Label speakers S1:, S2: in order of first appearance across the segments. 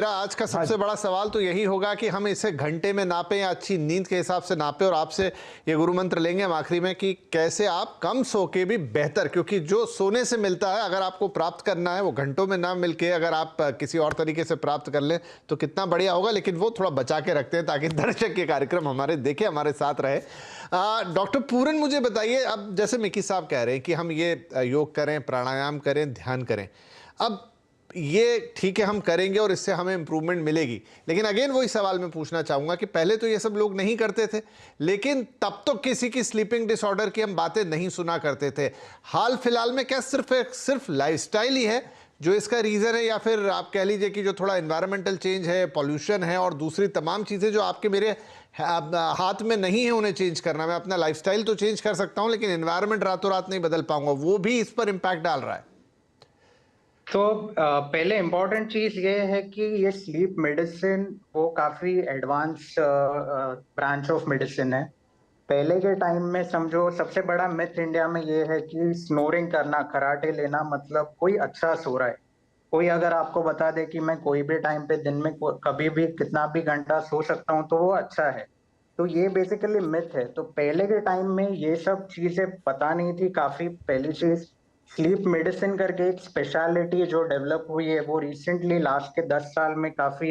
S1: मेरा आज का सबसे बड़ा सवाल तो यही होगा कि हम इसे घंटे में नापें या अच्छी नींद के हिसाब से नापें, और आपसे ये गुरु मंत्र लेंगे हम आखिरी में कि कैसे आप कम सो के भी बेहतर, क्योंकि जो सोने से मिलता है अगर आपको प्राप्त करना है वो घंटों में ना मिलके अगर आप किसी और तरीके से प्राप्त कर लें तो कितना बढ़िया होगा। लेकिन वो थोड़ा बचा के रखते हैं ताकि दर्शक के कार्यक्रम हमारे देखे, हमारे साथ रहे। डॉक्टर पूरन, मुझे बताइए, अब जैसे मिकी साहब कह रहे हैं कि हम ये योग करें, प्राणायाम करें, ध्यान करें, अब ये ठीक है हम करेंगे और इससे हमें इंप्रूवमेंट मिलेगी, लेकिन अगेन वही सवाल मैं पूछना चाहूंगा कि पहले तो ये सब लोग नहीं करते थे, लेकिन तब तो किसी की स्लीपिंग डिसऑर्डर की हम बातें नहीं सुना करते थे। हाल फिलहाल में क्या सिर्फ लाइफस्टाइल ही है जो इसका रीजन है, या फिर आप कह लीजिए कि जो थोड़ा एनवायरमेंटल चेंज है, पॉल्यूशन है और दूसरी तमाम चीजें जो आपके मेरे हाथ में नहीं है उन्हें चेंज करना। मैं अपना लाइफस्टाइल तो चेंज कर सकता हूं लेकिन एनवायरमेंट रातों रात नहीं बदल पाऊंगा, वो भी इस पर इंपैक्ट डाल रहा है।
S2: तो पहले इम्पोर्टेंट चीज ये है कि ये स्लीप मेडिसिन वो काफी एडवांस ब्रांच ऑफ मेडिसिन है। पहले के टाइम में समझो सबसे बड़ा मिथ इंडिया में ये है कि स्नोरिंग करना, खराटे लेना मतलब कोई अच्छा सो रहा है। कोई अगर आपको बता दे कि मैं कोई भी टाइम पे दिन में कभी भी कितना भी घंटा सो सकता हूँ तो वो अच्छा है। तो ये बेसिकली मिथ है। तो पहले के टाइम में ये सब चीजें पता नहीं थी। काफी पहली चीज स्लीप मेडिसिन करके एक स्पेशलिटी जो डेवलप हुई है वो रिसेंटली लास्ट के 10 साल में काफी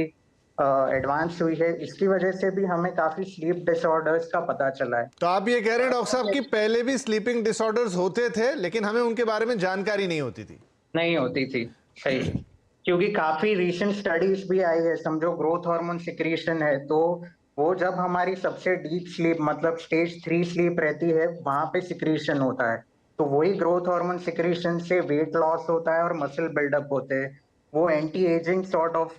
S2: एडवांस हुई है। इसकी वजह से भी हमें काफी स्लीप डिसऑर्डर्स का पता चला है।
S1: तो आप ये कह रहे हैं डॉक्टर साहब कि पहले भी स्लीपिंग डिसऑर्डर्स होते थे लेकिन हमें उनके बारे में जानकारी नहीं होती थी।
S2: नहीं होती थी, सही। क्योंकि काफी रिसेंट स्टडीज भी आई है। समझो ग्रोथ हार्मोन सिक्रीशन है तो वो जब हमारी सबसे डीप स्लीप मतलब स्टेज 3 स्लीप रहती है वहां पे सिक्रीशन होता है। तो वही ग्रोथ हार्मोन सिक्रीशन से वेट लॉस होता है और मसल बिल्डअप होते हैं। वो anti ageing sort of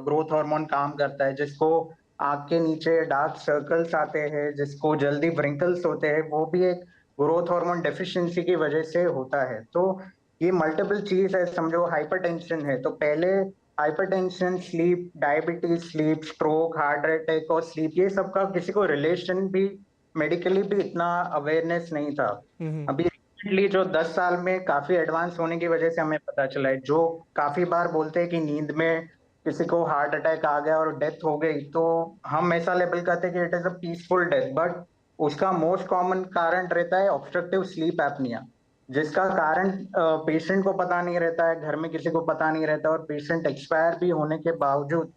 S2: growth hormone काम करता है। जिसको आंख के नीचे डार्क सर्कल्स आते हैं, जिसको जल्दी व्रिंकल्स होते हैं, वो भी एक ग्रोथ हार्मोन डेफिशिएंसी की वजह से होता है। तो ये मल्टीपल चीज है। समझो हाइपरटेंशन है तो पहले hypertension, sleep, diabetes, sleep, stroke, heart attack और स्लीप, ये सब का किसी को रिलेशन भी मेडिकली भी इतना अवेयरनेस नहीं था। अभी रिसेंटली जो 10 साल में काफी एडवांस होने की वजह से हमें पता चला है। जो काफी बार बोलते हैं कि नींद में किसी को हार्ट अटैक आ गया और डेथ हो गई तो हम ऐसा लेबल करते हैं कि it is a peaceful death, but उसका मोस्ट कॉमन कारण रहता है ऑब्स्ट्रक्टिव स्लीप एपनिया, जिसका कारण पेशेंट को पता नहीं रहता है, घर में किसी को पता नहीं रहता, और पेशेंट एक्सपायर भी होने के बावजूद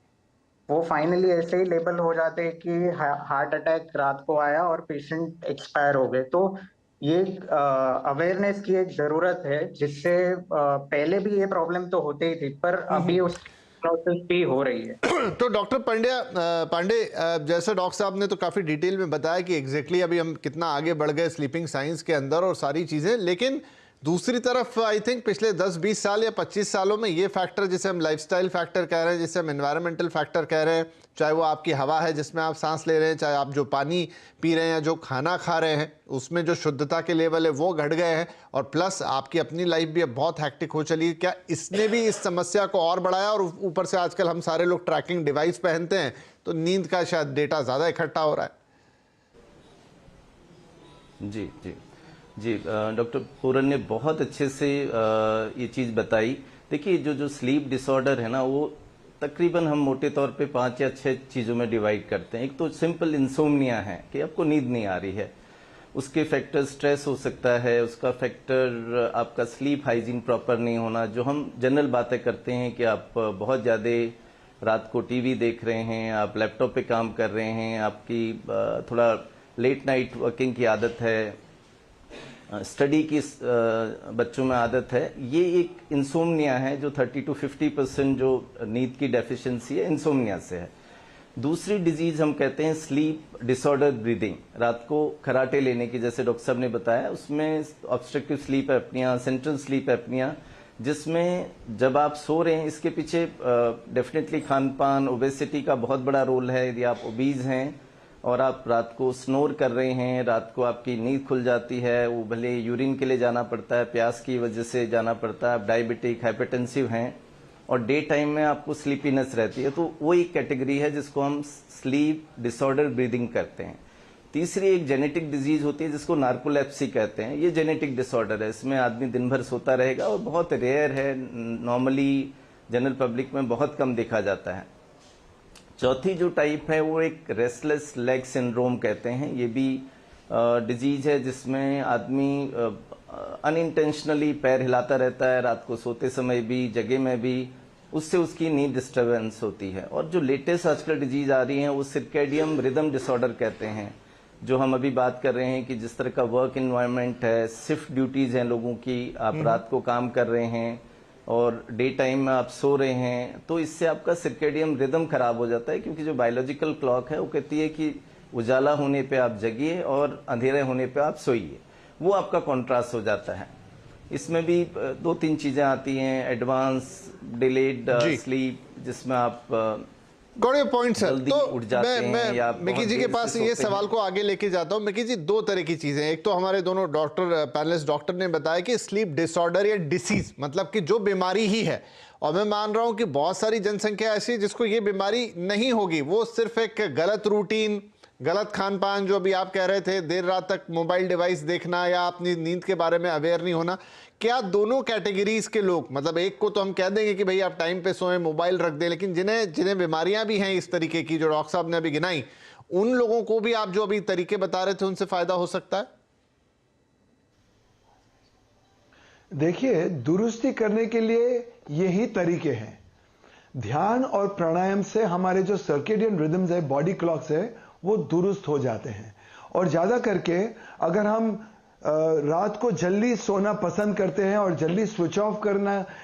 S2: वो फाइनली ऐसे ही लेबल हो जाते हैं कि हार्ट अटैक रात को आया और पेशेंट एक्सपायर हो गए। तो ये अवेयरनेस की एक जरूरत है जिससे पहले भी ये प्रॉब्लम तो होते ही थी पर अभी उस प्रोसेस भी हो रही है।
S1: तो डॉक्टर पांडे, जैसे डॉक्टर साहब ने तो काफ़ी डिटेल में बताया कि एग्जैक्टली अभी हम कितना आगे बढ़ गए स्लीपिंग साइंस के अंदर और सारी चीज़ें, लेकिन दूसरी तरफ आई थिंक पिछले 10-20 साल या 25 सालों में ये फैक्टर जिसे हम लाइफस्टाइल फैक्टर कह रहे हैं, जिसे हम एनवायरमेंटल फैक्टर कह रहे हैं, चाहे वो आपकी हवा है जिसमें आप सांस ले रहे हैं, चाहे आप जो पानी पी रहे हैं या जो खाना खा रहे हैं, उसमें जो शुद्धता के लेवल है वो घट गए हैं, और प्लस आपकी अपनी लाइफ भी अब बहुत हैक्टिक हो चली है। क्या इसने भी इस समस्या को और बढ़ाया? और ऊपर से आजकल हम सारे लोग ट्रैकिंग डिवाइस पहनते हैं तो नींद का शायद डेटा ज़्यादा इकट्ठा हो रहा है।
S3: जी जी जी, डॉक्टर पूरन ने बहुत अच्छे से ये चीज़ बताई। देखिए, जो स्लीप डिसऑर्डर है ना, वो तकरीबन हम मोटे तौर पे 5 या 6 चीज़ों में डिवाइड करते हैं। एक तो सिंपल इंसोम्निया है कि आपको नींद नहीं आ रही है, उसके फैक्टर स्ट्रेस हो सकता है, उसका फैक्टर आपका स्लीप हाइजीन प्रॉपर नहीं होना, जो हम जनरल बातें करते हैं कि आप बहुत ज़्यादा रात को टीवी देख रहे हैं, आप लैपटॉप पे काम कर रहे हैं, आपकी थोड़ा लेट नाइट वर्किंग की आदत है, स्टडी की बच्चों में आदत है, ये एक इंसोम्निया है जो 30 to 50% जो नींद की डेफिशिएंसी है इंसोम्निया से है। दूसरी डिजीज हम कहते हैं स्लीप डिसऑर्डर ब्रीदिंग। रात को खराटे लेने की, जैसे डॉक्टर साहब ने बताया, उसमें obstructive sleep apnoea, central sleep apnoea, जिसमें जब आप सो रहे हैं इसके पीछे डेफिनेटली खान पान, ओबेसिटी का बहुत बड़ा रोल है। यदि आप ओबीज हैं और आप रात को स्नोर कर रहे हैं, रात को आपकी नींद खुल जाती है, वो भले यूरिन के लिए जाना पड़ता है, प्यास की वजह से जाना पड़ता है, आप डायबिटिक, हाइपरटेंसिव हैं और डे टाइम में आपको स्लीपीनेस रहती है, तो वो एक कैटेगरी है जिसको हम स्लीप डिसऑर्डर ब्रीदिंग करते हैं। तीसरी एक जेनेटिक डिजीज होती है जिसको नार्कोलेप्सी कहते हैं। ये जेनेटिक डिसऑर्डर है, इसमें आदमी दिन भर सोता रहेगा और बहुत रेयर है। नॉर्मली जनरल पब्लिक में बहुत कम देखा जाता है। चौथी जो टाइप है वो एक रेस्टलेस लेग सिंड्रोम कहते हैं। ये भी डिजीज है जिसमें आदमी अनइंटेंशनली पैर हिलाता रहता है, रात को सोते समय भी, जगह में भी, उससे उसकी नींद डिस्टर्बेंस होती है। और जो लेटेस्ट आजकल डिजीज आ रही हैं वो सर्कैडियन रिदम डिसऑर्डर कहते हैं, जो हम अभी बात कर रहे हैं कि जिस तरह का वर्क एनवायरनमेंट है, शिफ्ट ड्यूटीज हैं लोगों की, आप रात को काम कर रहे हैं और डे टाइम में आप सो रहे हैं, तो इससे आपका सर्कैडियन रिदम खराब हो जाता है। क्योंकि जो बायोलॉजिकल क्लॉक है वो कहती है कि उजाला होने पे आप जगिए और अंधेरे होने पे आप सोइए, वो आपका कॉन्ट्रास्ट हो जाता है। इसमें भी 2-3 चीजें आती हैं, एडवांस डिलेड स्लीप, जिसमें आप
S1: गॉट योर पॉइंट सर।
S3: जल्दी
S1: तो
S3: उठ जाते हैं या
S1: मैं मिकी
S3: बहुत
S1: जी के
S3: देर
S1: पास
S3: से
S1: ये
S3: सोते
S1: सवाल
S3: हैं।
S1: को आगे लेके जाता हूँ। मिकी जी, 2 तरह की चीजें हैं। एक तो हमारे दोनों डॉक्टर पैनलिस्ट डॉक्टर ने बताया कि स्लीप डिसऑर्डर या डिसीज मतलब कि जो बीमारी ही है, और मैं मान रहा हूं कि बहुत सारी जनसंख्या ऐसी है जिसको ये बीमारी नहीं होगी, वो सिर्फ एक गलत रूटीन, गलत खान पान, जो अभी आप कह रहे थे, देर रात तक मोबाइल डिवाइस देखना या अपनी नींद के बारे में अवेयर नहीं होना। क्या दोनों कैटेगरीज के लोग, मतलब एक को तो हम कह देंगे कि भाई आप टाइम पे सोएं, मोबाइल रख दें, लेकिन जिन्हें बीमारियां भी हैं इस तरीके की जो डॉक्टर साहब ने अभी गिनाई, उन लोगों को भी आप जो अभी तरीके बता रहे थे उनसे फायदा हो सकता है?
S4: देखिए, दुरुस्ती करने के लिए यही तरीके हैं। ध्यान और प्राणायाम से हमारे जो सर्केडियन रिदम्स है, बॉडी क्लॉक्स है, वो दुरुस्त हो जाते हैं। और ज्यादा करके अगर हम रात को जल्दी सोना पसंद करते हैं और जल्दी स्विच ऑफ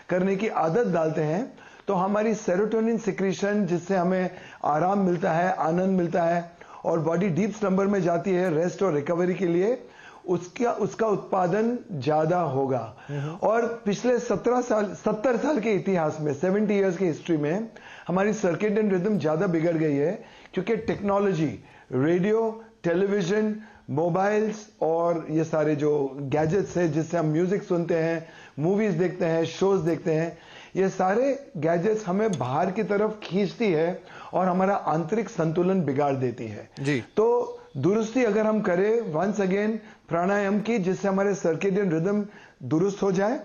S4: करने की आदत डालते हैं, तो हमारी सेरोटोनिन सिक्रीशन, जिससे हमें आराम मिलता है, आनंद मिलता है और बॉडी डीप स्लंबर में जाती है रेस्ट और रिकवरी के लिए, उसका उत्पादन ज्यादा होगा। और पिछले 70 साल के इतिहास में, 70 इयर्स की हिस्ट्री में हमारी सर्केडियन रिदम ज्यादा बिगड़ गई है, क्योंकि टेक्नोलॉजी, रेडियो, टेलीविजन, मोबाइल्स और ये सारे जो गैजेट्स हैं जिससे हम म्यूजिक सुनते हैं, मूवीज देखते हैं, शोज देखते हैं, ये सारे गैजेट्स हमें बाहर की तरफ खींचती है और हमारा आंतरिक संतुलन बिगाड़ देती है
S1: जी।
S4: तो दुरुस्ती अगर हम करें वंस अगेन प्राणायाम की, जिससे हमारे सर्केडियन रिदम दुरुस्त हो जाए,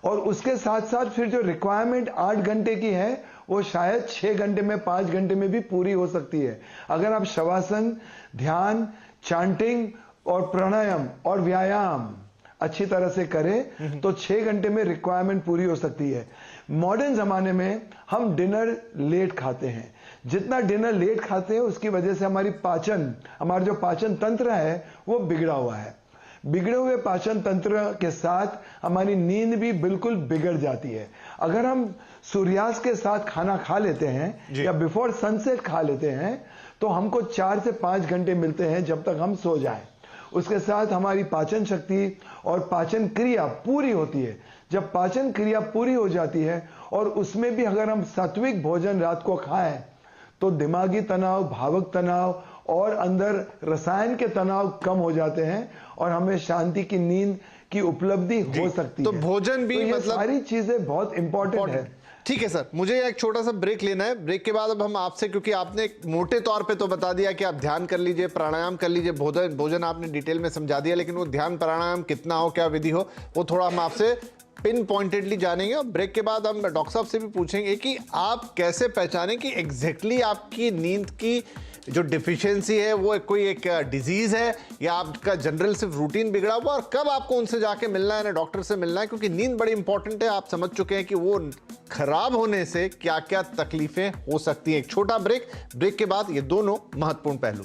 S4: और उसके साथ साथ फिर जो रिक्वायरमेंट 8 घंटे की है वो शायद 6 घंटे में, 5 घंटे में भी पूरी हो सकती है। अगर आप शवासन, ध्यान, चांटिंग और प्राणायाम और व्यायाम अच्छी तरह से करें तो 6 घंटे में रिक्वायरमेंट पूरी हो सकती है। मॉडर्न जमाने में हम डिनर लेट खाते हैं। जितना डिनर लेट खाते हैं उसकी वजह से हमारा जो पाचन तंत्र है वो बिगड़ा हुआ है। बिगड़े हुए पाचन तंत्र के साथ हमारी नींद भी बिल्कुल बिगड़ जाती है। अगर हम सूर्यास्त के साथ खाना खा लेते हैं या बिफोर सनसेट खा लेते हैं तो हमको 4 से 5 घंटे मिलते हैं जब तक हम सो जाएं। उसके साथ हमारी पाचन शक्ति और पाचन क्रिया पूरी होती है। जब पाचन क्रिया पूरी हो जाती है और उसमें भी अगर हम सात्विक भोजन रात को खाएं तो दिमागी तनाव, भावक तनाव और अंदर रसायन के तनाव कम हो जाते हैं और हमें शांति की नींद की उपलब्धि हो सकती
S1: तो
S4: है।
S1: भोजन भी
S4: तो ये
S1: मतलब
S4: सारी चीजें बहुत इंपॉर्टेंट है।
S1: ठीक है सर, मुझे एक छोटा सा ब्रेक लेना है। ब्रेक के बाद अब हम आपसे, क्योंकि आपने एक मोटे तौर पे तो बता दिया कि आप ध्यान कर लीजिए, प्राणायाम कर लीजिए, भोजन आपने डिटेल में समझा दिया, लेकिन वो ध्यान प्राणायाम कितना हो, क्या विधि हो, वो थोड़ा हम आपसे पिन पॉइंटेडली जानेंगे। और ब्रेक के बाद हम डॉक्टर साहब से भी पूछेंगे कि आप कैसे पहचानें कि एग्जैक्टली आपकी नींद की जो डिफिशियंसी है वो कोई एक डिजीज है या आपका जनरल सिर्फ रूटीन बिगड़ा हुआ, और कब आपको उनसे जाके मिलना है ना, डॉक्टर से मिलना है, क्योंकि नींद बड़ी इंपॉर्टेंट है। आप समझ चुके हैं कि वो खराब होने से क्या क्या तकलीफें हो सकती हैं। एक छोटा ब्रेक के बाद ये दोनों महत्वपूर्ण पहलू।